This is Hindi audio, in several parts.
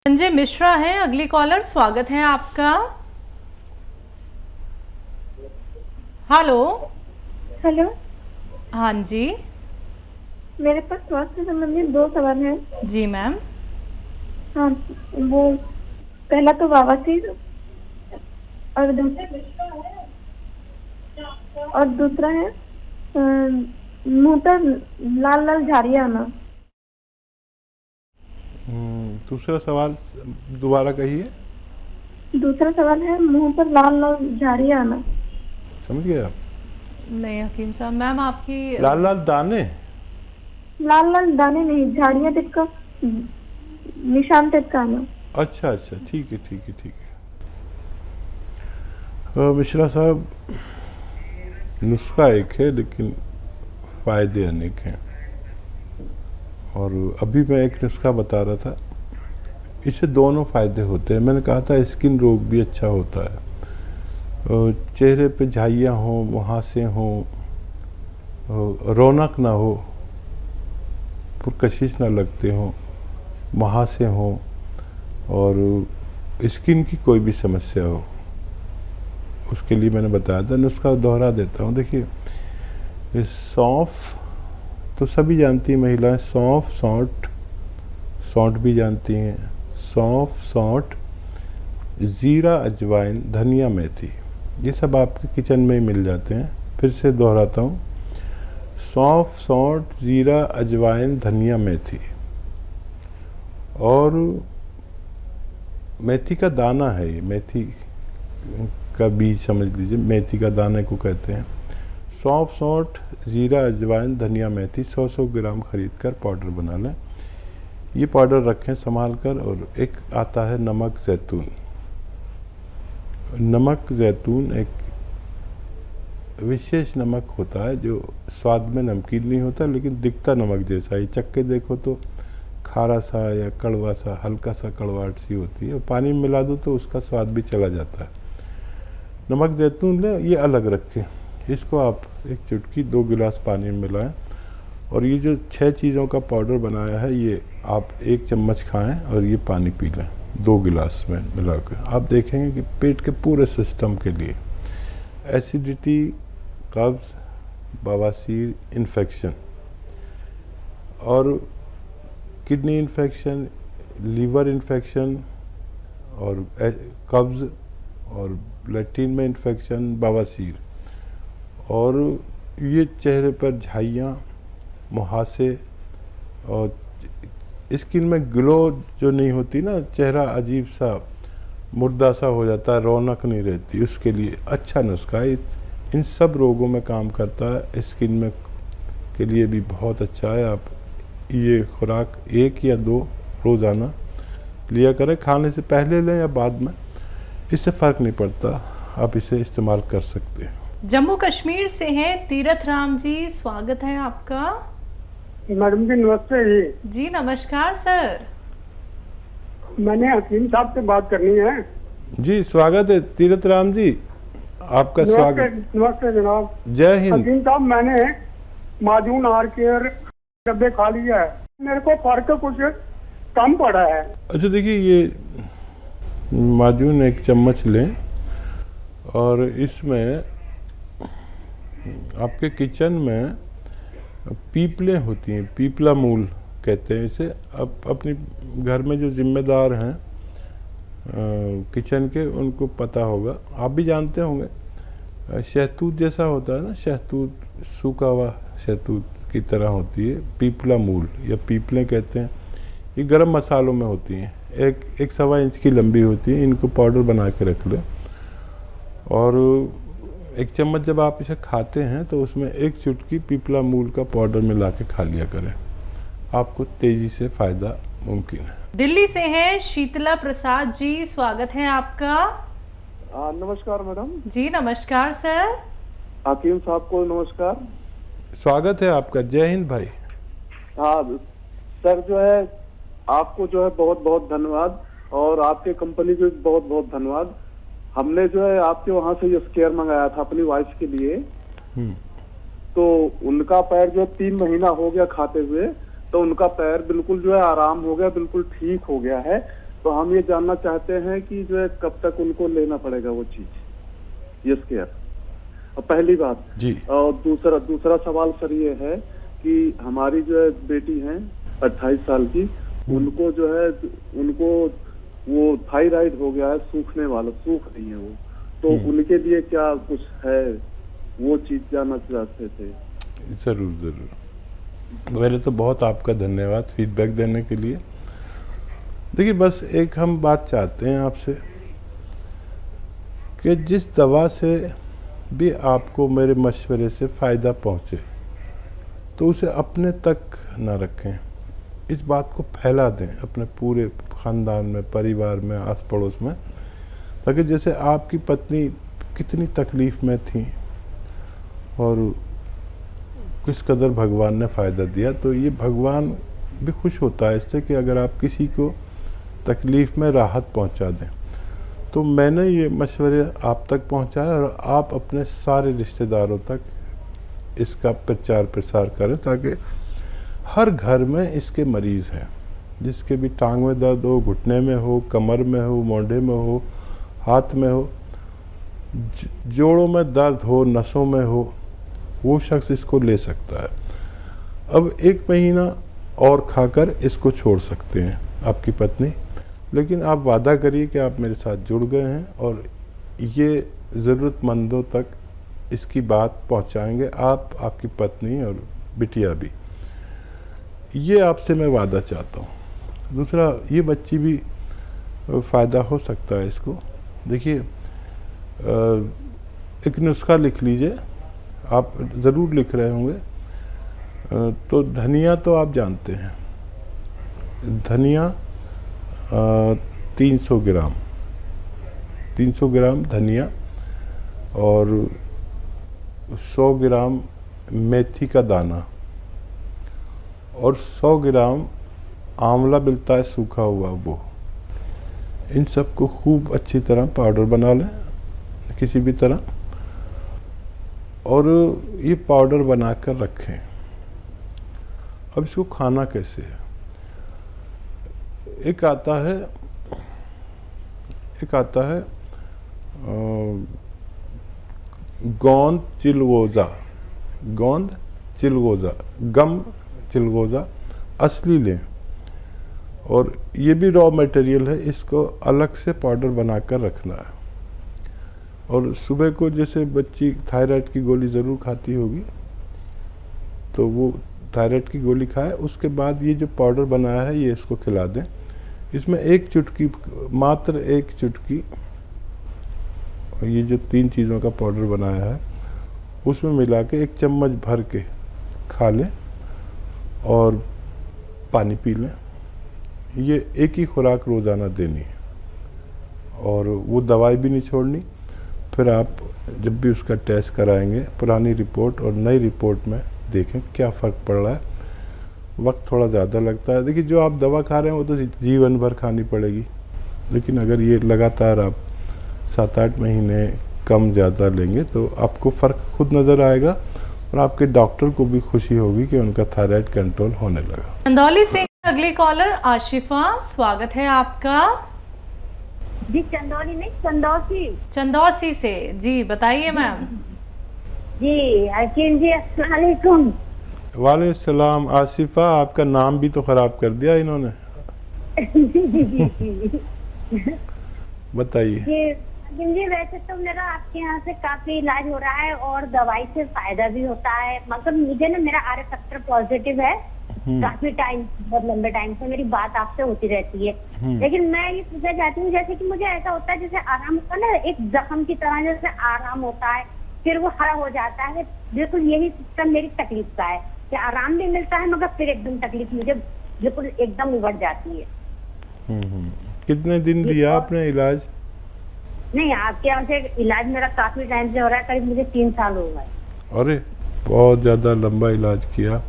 संजय मिश्रा हैं अगली कॉलर, स्वागत है आपका। हेलो। हेलो। हाँ जी। मेरे पास स्वास्थ्य संबंधित 2 सवाल हैं। जी मैम। हाँ, वो पहला तो बवासीर और दूसरा है मुंह पर लाल लाल झाड़ियाँ आना। दूसरा सवाल दोबारा कहिए। दूसरा सवाल है मुंह पर लाल लाल झाड़ियाँ आना। समझ गए आप? नहीं हकीम साहब, मैम आपकी लाल लाल दाने? लाल लाल दाने नहीं, झाड़ियाँ टाइप का, निशान टाइप का आना। अच्छा अच्छा, ठीक है ठीक है ठीक है। मिश्रा साहब, नुस्खा एक है लेकिन फ़ायदे अनेक हैं। और अभी मैं एक नुस्खा बता रहा था, इससे दोनों फ़ायदे होते हैं। मैंने कहा था स्किन रोग भी अच्छा होता है, चेहरे पे झाइयाँ हों, मुहासे हों, रौनक ना हो, पुरकशिश ना लगते हों, मुहासे हों और स्किन की कोई भी समस्या हो, उसके लिए मैंने बताया था। नुस्खा दोहरा देता हूँ। देखिए, ये सौंफ तो सभी जानती हैं महिलाएं, सौंफ, सौंठ भी जानती हैं। सौंफ, सौंठ, ज़ीरा, अजवाइन, धनिया, मेथी, ये सब आपके किचन में ही मिल जाते हैं। फिर से दोहराता हूँ, सौंफ, सौंठ, ज़ीरा, अजवाइन, धनिया, मेथी और मेथी का दाना है। ये मेथी का बीज समझ लीजिए, मेथी का दाने को कहते हैं। सौंफ, सौंठ, ज़ीरा, अजवाइन, धनिया, मेथी 100-100 ग्राम खरीद कर पाउडर बना लें। ये पाउडर रखें संभाल कर। और एक आता है नमक ज़ैतून। नमक ज़ैतून एक विशेष नमक होता है जो स्वाद में नमकीन नहीं होता लेकिन दिखता नमक जैसा ही। चक्के देखो तो खारा सा या कड़वा सा, हल्का सा कड़वाहट सी होती है। पानी में मिला दो तो उसका स्वाद भी चला जाता है। नमक ज़ैतून लें, ये अलग रखें। इसको आप एक चुटकी 2 गिलास पानी में मिलाएं और ये जो 6 चीज़ों का पाउडर बनाया है ये आप 1 चम्मच खाएं और ये पानी पी लें 2 गिलास में मिलाकर। आप देखेंगे कि पेट के पूरे सिस्टम के लिए एसिडिटी, कब्ज़, बवासीर, इन्फेक्शन और किडनी इन्फेक्शन, लीवर इन्फेक्शन और कब्ज़ और लैट्रिन में इन्फेक्शन, बवासीर और ये चेहरे पर झाइयाँ, मुहासे और स्किन में ग्लो जो नहीं होती ना, चेहरा अजीब सा मुर्दा सा हो जाता है, रौनक नहीं रहती, उसके लिए अच्छा नुस्खा है। इन सब रोगों में काम करता है। स्किन में के लिए भी बहुत अच्छा है। आप ये खुराक 1 या 2 रोज़ाना लिया करें, खाने से पहले लें या बाद में, इससे फ़र्क नहीं पड़ता। आप इसे इस्तेमाल कर सकते हैं। जम्मू कश्मीर से हैं तीरथ राम जी, स्वागत है आपका। मैडम जी नमस्ते जी। जी नमस्कार सर। मैंने हकीम साहब से बात करनी है। जी स्वागत है तीरथ राम जी, आपका स्वागत। नमस्ते जनाब। जय हिंद। हकीम साहब, मैंने माजून आर केयर डब्बे खा लिया है, मेरे को फर्क कुछ कम पड़ा है। अच्छा देखिए, ये माजून 1 चम्मच लें और इसमें आपके किचन में पीपलें होती हैं, पीपला मूल कहते हैं इसे। अब अपने घर में जो जिम्मेदार हैं किचन के, उनको पता होगा, आप भी जानते होंगे। शहतूत जैसा होता है ना, शहतूत, सूखा हुआ शहतूत की तरह होती है पीपला मूल या पीपलें कहते हैं। ये गरम मसालों में होती हैं, 1-1.25 इंच की लंबी होती है। इनको पाउडर बना के रख लें और 1 चम्मच जब आप इसे खाते हैं तो उसमें 1 चुटकी पीपला मूल का पाउडर मिला के खा लिया करें, आपको तेज़ी से फ़ायदा मुमकिन है। दिल्ली से हैं शीतला प्रसाद जी, स्वागत है आपका। नमस्कार मैडम जी नमस्कार सर। हकीम साहब को नमस्कार। स्वागत है आपका। जय हिंद भाई। हाँ सर, जो है आपको जो है बहुत बहुत धन्यवाद और आपके कंपनी को बहुत बहुत धन्यवाद। हमने जो है आपके वहाँ से ये स्केयर मंगाया था अपनी वाइफ के लिए, तो उनका पैर जो 3 महीना हो गया खाते हुए, तो उनका पैर बिल्कुल जो है आराम हो गया, बिल्कुल ठीक हो गया है। तो हम ये जानना चाहते हैं कि जो है कब तक उनको लेना पड़ेगा वो चीज, ये स्केयर। और पहली बात जी। और दूसरा सवाल सर ये है कि हमारी जो है बेटी है 28 साल की, उनको जो है उनको वो थायराइड हो गया है, सूखने वाला, सूख रही है वो, तो उनके लिए क्या कुछ है, वो चीज जानना चाहते थे। ज़रूर ज़रूर। पहले तो बहुत आपका धन्यवाद फीडबैक देने के लिए। देखिए, बस एक हम बात चाहते हैं आपसे कि जिस दवा से भी आपको मेरे मशवरे से फ़ायदा पहुँचे तो उसे अपने तक ना रखें, इस बात को फैला दें अपने पूरे ख़ानदान में, परिवार में, आस पड़ोस में, ताकि जैसे आपकी पत्नी कितनी तकलीफ़ में थी और किस कदर भगवान ने फ़ायदा दिया, तो ये भगवान भी खुश होता है इससे कि अगर आप किसी को तकलीफ़ में राहत पहुंचा दें। तो मैंने ये मशवरे आप तक पहुंचाया और आप अपने सारे रिश्तेदारों तक इसका प्रचार प्रसार करें ताकि हर घर में इसके मरीज़ हैं, जिसके भी टांग में दर्द हो, घुटने में हो, कमर में हो, मोढे में हो, हाथ में हो, जोड़ों में दर्द हो, नसों में हो, वो शख्स इसको ले सकता है। अब 1 महीना और खाकर इसको छोड़ सकते हैं आपकी पत्नी, लेकिन आप वादा करिए कि आप मेरे साथ जुड़ गए हैं और ये ज़रूरतमंदों तक इसकी बात पहुंचाएंगे, आप, आपकी पत्नी और बिटिया भी। ये आपसे मैं वादा चाहता हूँ। दूसरा, ये बच्ची भी फ़ायदा हो सकता है इसको। देखिए, एक नुस्खा लिख लीजिए, आप ज़रूर लिख रहे होंगे। तो धनिया तो आप जानते हैं, धनिया 300 ग्राम धनिया और 100 ग्राम मेथी का दाना और 100 ग्राम आंवला मिलता है सूखा हुआ, वो, इन सब को खूब अच्छी तरह पाउडर बना लें किसी भी तरह, और ये पाउडर बनाकर रखें। अब इसको खाना कैसे है? एक आता है गोंद चिलगोज़ा, गम चिलगोज़ा असली लें, और ये भी रॉ मटेरियल है, इसको अलग से पाउडर बनाकर रखना है। और सुबह को जैसे बच्ची थायराइड की गोली ज़रूर खाती होगी, तो वो थायराइड की गोली खाए, उसके बाद ये जो पाउडर बनाया है ये इसको खिला दें। इसमें 1 चुटकी, मात्र 1 चुटकी, ये जो 3 चीज़ों का पाउडर बनाया है उसमें मिला के 1 चम्मच भर के खा लें और पानी पी लें। ये एक ही खुराक रोज़ाना देनी है और वो दवाई भी नहीं छोड़नी। फिर आप जब भी उसका टेस्ट कराएंगे, पुरानी रिपोर्ट और नई रिपोर्ट में देखें क्या फ़र्क पड़ रहा है। वक्त थोड़ा ज़्यादा लगता है, देखिए जो आप दवा खा रहे हैं वो तो जीवन भर खानी पड़ेगी, लेकिन अगर ये लगातार आप 7-8 महीने कम ज़्यादा लेंगे तो आपको फ़र्क खुद नज़र आएगा और आपके डॉक्टर को भी खुशी होगी कि उनका थायराइड कंट्रोल होने लगा। चंदौली से अगले कॉलर आशिफा, स्वागत है आपका। जी, चंदौली नहीं, चंदौसी से जी, बताइए मैम। जी अकील जी, अस्सलाम वालेकुम। वालेकुम सलाम। आसिफा, आपका नाम भी तो ख़राब कर दिया इन्होंने। बताइए। जी, वैसे तो मेरा आपके यहाँ से काफी इलाज हो रहा है और दवाई से फायदा भी होता है, मगर मुझे ना मेरा आर फैक्टर पॉजिटिव है, काफी टाइम, बहुत लंबे टाइम से मेरी बात आपसे होती रहती है। लेकिन मैं ये पूछना चाहती हूँ, जैसे कि मुझे ऐसा होता है जैसे आराम होता है ना, एक जख्म की तरह जैसे आराम होता है, फिर वो हरा हो जाता है। बिल्कुल यही सिस्टम मेरी तकलीफ का है कि आराम भी मिलता है मगर फिर एकदम तकलीफ मुझे बिल्कुल एकदम उगड़ जाती है। कितने दिन लिया आपने इलाज? नहीं, आपके यहाँ से इलाज मेरा काफी टाइम से हो रहा है, करीब मुझे 3 साल हो गए। अरे बहुत ज़्यादा लंबा इलाज किया।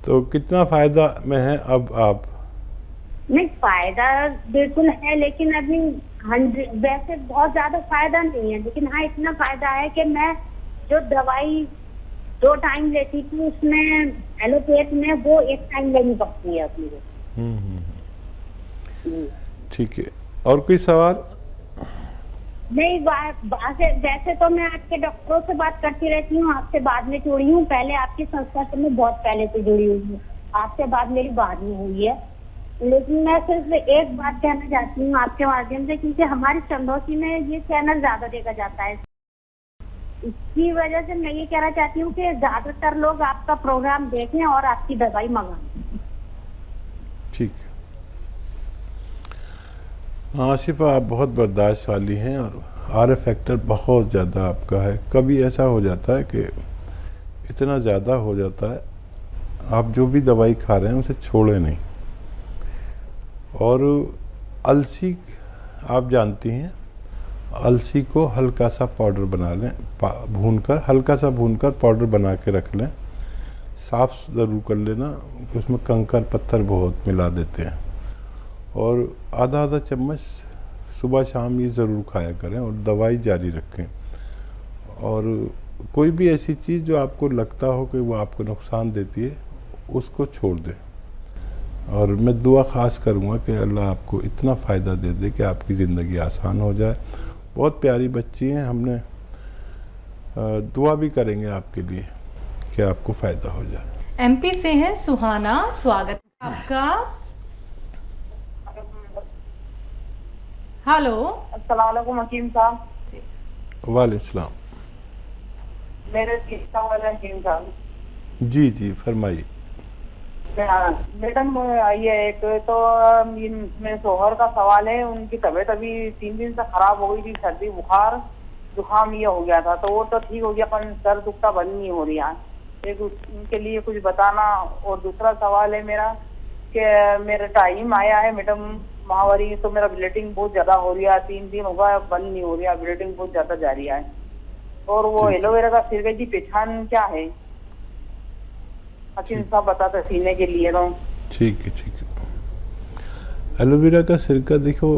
तो कितना फ़ायदा में है अब आप? नहीं, फायदा बिल्कुल है, लेकिन अभी वैसे बहुत ज्यादा फायदा नहीं है, लेकिन हाँ इतना फायदा है कि मैं जो दवाई 2 टाइम लेती थी उसमें एलोपैथ में वो 1 टाइम लेनी पड़ती है अपनी को। ठीक है, और कोई सवाल? नहीं, वैसे तो मैं आपके डॉक्टरों से बात करती रहती हूँ, आपसे बाद में जुड़ी हूँ। पहले आपकी संस्था से मैं बहुत पहले से जुड़ी हुई हूँ, आपसे बात मेरी बाद में हुई है। लेकिन मैं सिर्फ एक बात कहना चाहती हूँ आपके माध्यम से, क्योंकि हमारी चंदौसी में ये चैनल ज्यादा देखा जाता है, इसकी वजह से मैं ये कहना चाहती हूँ कि ज्यादातर लोग आपका प्रोग्राम देखें और आपकी दवाई मंगाएं। ठीक है। आसिफा, आप बहुत बर्दाश्त वाली हैं और आर फैक्टर बहुत ज़्यादा आपका है। कभी ऐसा हो जाता है कि इतना ज़्यादा हो जाता है, आप जो भी दवाई खा रहे हैं उसे छोड़े नहीं। और अलसी आप जानती हैं, अलसी को हल्का सा पाउडर बना लें, भूनकर, हल्का सा भूनकर पाउडर बना के रख लें। साफ़ ज़रूर कर लेना, उसमें कंकर पत्थर बहुत मिला देते हैं। और आधा आधा चम्मच सुबह शाम ये ज़रूर खाया करें और दवाई जारी रखें। और कोई भी ऐसी चीज़ जो आपको लगता हो कि वो आपको नुकसान देती है, उसको छोड़ दें। और मैं दुआ ख़ास करूँगा कि अल्लाह आपको इतना फ़ायदा दे दे कि आपकी ज़िंदगी आसान हो जाए। बहुत प्यारी बच्ची हैं, हमने दुआ भी करेंगे आपके लिए कि आपको फ़ायदा हो जाए। एमपी से हैं सुहाना, स्वागत है आपका। हेलो, अस्सलाम वालेकुम हकीम साहब। वालेकुम सलाम। मेरे सवाल है हकीम साहब। जी जी, फरमाइए। मैडम, ये एक तो मेरे शोहर का सवाल है, उनकी तबीयत अभी 3 दिन से खराब हो गई थी, सर्दी बुखार जुकाम ये हो गया था, तो वो तो ठीक हो गया, पर सर दुखता बंद नहीं हो रहा। एक उनके लिए कुछ बताना। और दूसरा सवाल है मेरा कि मेरा टाइम आया है मैडम माहवारी, तो मेरा ब्लीडिंग बहुत ज्यादा हो रही है, 3 दिन हो गया बंद नहीं हो रहा, ब्लीडिंग बहुत ज्यादा जा रही है। और वो एलोवेरा का सिरके की पहचान क्या है हकीम साहब, बताते सीने के लिए तो। ठीक है, ठीक है। एलोवेरा का सिरका देखो,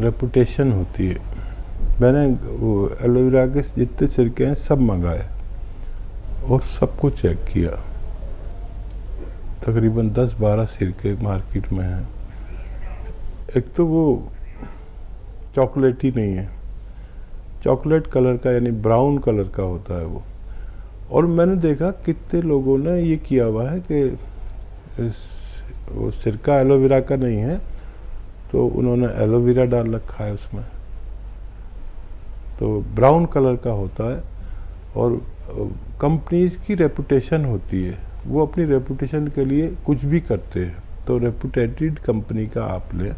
रेपुटेशन होती है। मैंने वो एलोवेरा के जितने सिरके हैं सब मंगाए और सबको चेक किया। तकरीबन 10-12 सिरके मार्केट में हैं। एक तो वो चॉकलेटी नहीं है, चॉकलेट कलर का यानी ब्राउन कलर का होता है वो। और मैंने देखा कितने लोगों ने ये किया हुआ है कि वो सिरका एलोवेरा का नहीं है तो उन्होंने एलोवेरा डाल रखा है उसमें, तो ब्राउन कलर का होता है। और कंपनीज की रेपुटेशन होती है, वो अपनी रेपुटेशन के लिए कुछ भी करते हैं। तो रेपुटेटेड कंपनी का आप लें,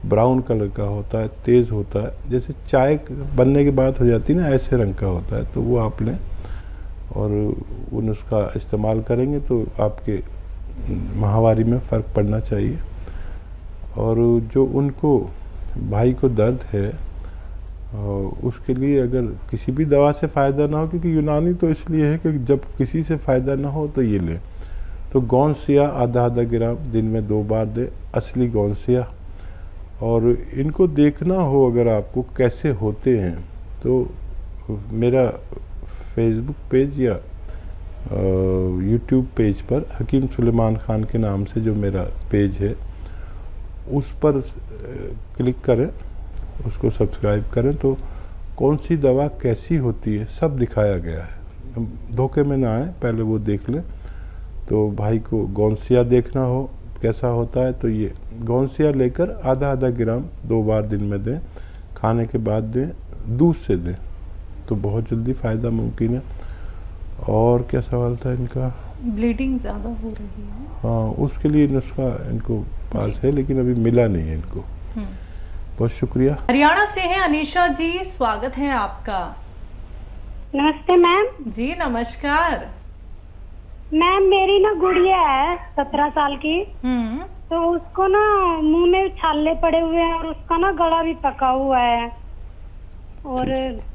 ब्राउन कलर का होता है, तेज़ होता है, जैसे चाय बनने के बाद हो जाती है ना, ऐसे रंग का होता है, तो वो आप लें और उन उसका इस्तेमाल करेंगे तो आपके माहवारी में फ़र्क पड़ना चाहिए। और जो उनको भाई को दर्द है उसके लिए अगर किसी भी दवा से फ़ायदा ना हो, क्योंकि यूनानी तो इसलिए है कि जब किसी से फ़ायदा ना हो तो ये लें। तो गौनसिया आधा ग्राम दिन में 2 बार दें, असली गौनसिया। और इनको देखना हो अगर आपको कैसे होते हैं तो मेरा फेसबुक पेज या यूट्यूब पेज पर हकीम सुलेमान ख़ान के नाम से जो मेरा पेज है उस पर क्लिक करें, उसको सब्सक्राइब करें, तो कौन सी दवा कैसी होती है सब दिखाया गया है। धोखे में ना आए, पहले वो देख लें। तो भाई को गौनसिया देखना हो कैसा होता है तो ये गौनसिया लेकर आधा ग्राम 2 बार दिन में दें, खाने के बाद दें, दूध से दें, तो बहुत जल्दी फ़ायदा मुमकिन है। और क्या सवाल था इनका? ब्लीडिंग ज़्यादा हो रही है। हाँ, उसके लिए नुस्खा इनको पास है लेकिन अभी मिला नहीं है इनको। बहुत शुक्रिया। हरियाणा से हैं अनीशा जी, स्वागत है आपका। नमस्ते मैम। जी नमस्कार। मैम, मेरी ना गुड़िया है 17 साल की, तो उसको ना मुंह में छाले पड़े हुए हैं और उसका ना गला भी पका हुआ है और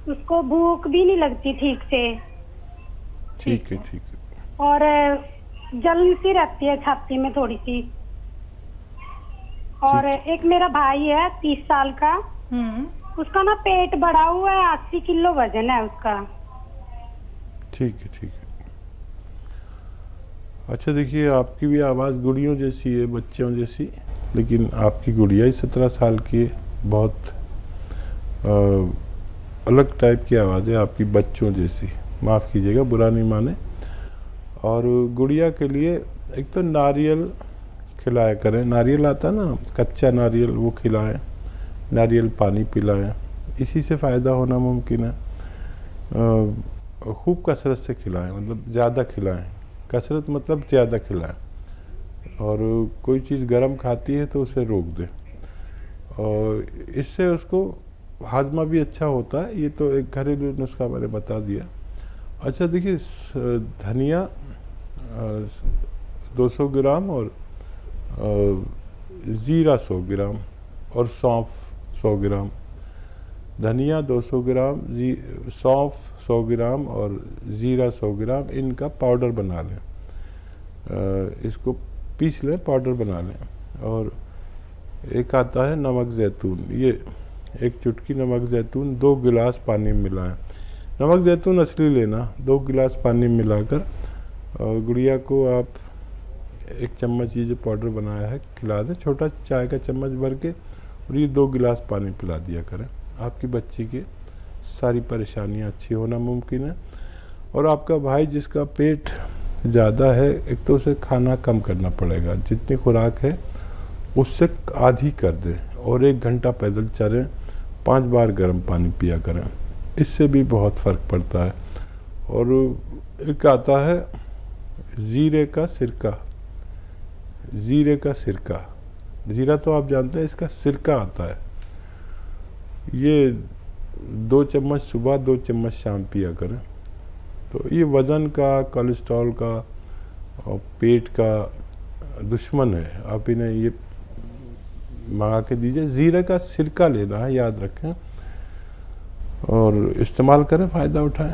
उसको भूख भी नहीं लगती ठीक से। ठीक है, ठीक है। और जलन सी रहती है छाती में थोड़ी सी। और एक मेरा भाई है 30 साल का, उसका ना पेट बढ़ा हुआ है, 80 किलो वजन है उसका। ठीक है, ठीक है। अच्छा देखिए, आपकी भी आवाज़ गुड़ियों जैसी है, बच्चों जैसी, लेकिन आपकी गुड़िया ही 17 साल की है। बहुत अलग टाइप की आवाज़ है आपकी, बच्चों जैसी, माफ़ कीजिएगा, बुरा नहीं माने। और गुड़िया के लिए एक तो नारियल खिलाया करें, नारियल आता है ना, कच्चा नारियल, वो खिलाएं, नारियल पानी पिलाएं, इसी से फ़ायदा होना मुमकिन है। खूब कसरत से खिलाएं, मतलब ज़्यादा खिलाएं, कसरत मतलब ज़्यादा खिलाएं। और कोई चीज़ गर्म खाती है तो उसे रोक दें, और इससे उसको हाजमा भी अच्छा होता है। ये तो एक घरेलू नुस्खा मैंने बता दिया। अच्छा देखिए, धनिया 200 ग्राम और ज़ीरा 100 ग्राम और सौंफ 100 ग्राम। धनिया 200 ग्राम, सौंफ 100 ग्राम और ज़ीरा 100 ग्राम, इनका पाउडर बना लें। इसको पीस लें, पाउडर बना लें। और एक आता है नमक ज़ैतून, ये एक चुटकी नमक ज़ैतून 2 गिलास पानी में मिलाएं। नमक ज़ैतून असली लेना, 2 गिलास पानी में मिलाकर गुड़िया को आप 1 चम्मच ये जो पाउडर बनाया है खिला दें, छोटा चाय का चम्मच भर के, और ये 2 गिलास पानी पिला दिया करें। आपकी बच्ची की सारी परेशानियां अच्छी होना मुमकिन है। और आपका भाई जिसका पेट ज़्यादा है, एक तो उसे खाना कम करना पड़ेगा, जितनी खुराक है उससे आधी कर दें, और 1 घंटा पैदल चलें, 5 बार गर्म पानी पिया करें, इससे भी बहुत फ़र्क पड़ता है। और एक आता है ज़ीरे का सिरका, ज़ीरे का सिरका, ज़ीरा तो आप जानते हैं, इसका सिरका आता है। ये 2 चम्मच सुबह, 2 चम्मच शाम पिया करें। तो ये वज़न का, कोलेस्ट्रॉल का और पेट का दुश्मन है, आप इन्हें ये मंगा के दीजिए। ज़ीरे का सिरका लेना है, याद रखें, और इस्तेमाल करें, फ़ायदा उठाएं।